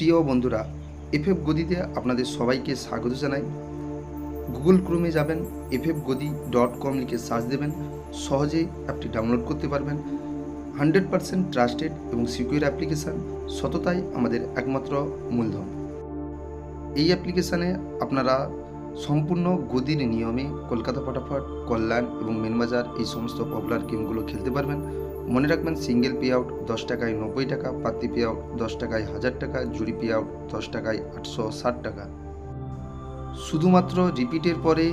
প্রিয় বন্ধুরা, এফএফ গদিতে আপনাদের সবাইকে স্বাগত জানাই। গুগল ক্রোমে যাবেন, ffgodi.com লিখে সার্চ দেবেন, সহজেই অ্যাপটি ডাউনলোড করতে পারবেন। 100% ট্রাস্টেড এবং সিকিউর অ্যাপ্লিকেশান, সততাই আমাদের একমাত্র মূলধন। এই অ্যাপ্লিকেশানে আপনারা সম্পূর্ণ গদির নিয়মে কলকাতা ফটাফট, কল্যাণ এবং মেনবাজার এই সমস্ত পপুলার গেমগুলো খেলতে পারবেন। মনে রাখবেন, সিঙ্গেল পে আউট 10 টাকায় 90 টাকা, পাতি পে আউট 10 টাকায় 1000 টাকা, জুড়ি পে আউট 10 টাকায় 860 টাকা। শুধুমাত্র রিপিটের পরে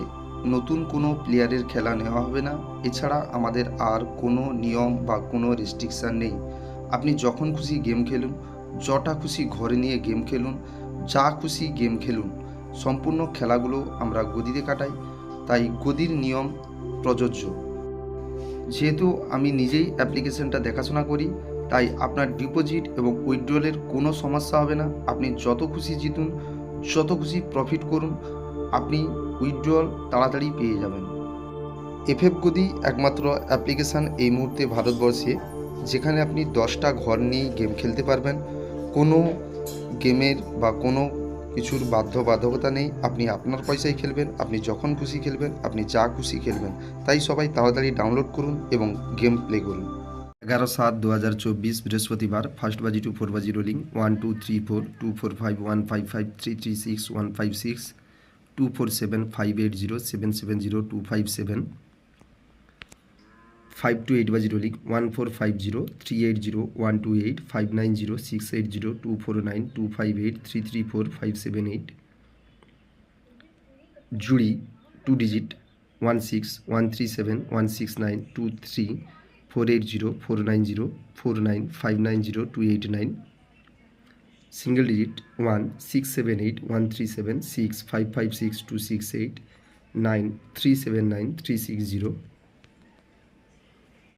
নতুন কোনো প্লেয়ারের খেলা নেওয়া হবে না। এছাড়া আমাদের আর কোনো নিয়ম বা কোনো রেস্ট্রিকশান নেই। আপনি যখন খুশি গেম খেলুন, যটা খুশি ঘরে নিয়ে গেম খেলুন, যা খুশি গেম খেলুন। সম্পূর্ণ খেলাগুলো আমরা গদিতে কাটাই, তাই গদির নিয়ম প্রযোজ্য। যেহেতু আমি নিজেই অ্যাপ্লিকেশনটা দেখাশোনা করি, তাই আপনার ডিপোজিট এবং উইথড্রলের কোনো সমস্যা হবে না। আপনি যত খুশি জিতুন, যত খুশি প্রফিট করুন, আপনি উইথড্রল তাড়াতাড়ি পেয়ে যাবেন। এফএফ গদি একমাত্র অ্যাপ্লিকেশান এই মুহূর্তে ভারতবর্ষে, যেখানে আপনি 10টা ঘর নিয়েই গেম খেলতে পারবেন। কোনো গেমের বা কোনো কিছুর বাধ্যবাধকতা নেই। আপনি আপনার পয়সায় খেলবেন, আপনি যখন খুশি খেলবেন, আপনি যা খুশি খেলবেন। তাই সবাই তাড়াতাড়ি ডাউনলোড করুন এবং গেম প্লে করুন। 11/7/2024 বৃহস্পতিবার, ফার্স্ট বাজি টু 4 বাজি রোলিং 1 2 3 4 2 4 5 1 5 5 3 3 6 1 5 6 2 4 7 5 8 0 7 7 0 2 5 7 5 to 8 বাজি রোলিং 1 4 5 0 3 8 0 1 2 8 5 9 0 6 8 0 2 4 9 2 5 8 3 3 4 5 7 8 জুড়ি 2 ডিজিট 1 6 1 3 7 1 6 9 2 3 4 8 0 4 9 0 4 9 5 9 0 2 8 9 সিঙ্গেল ডিজিট 1 6 7 8 1 3 7 6 5 5 6 2 6 8 9 3 7 9 3 6 0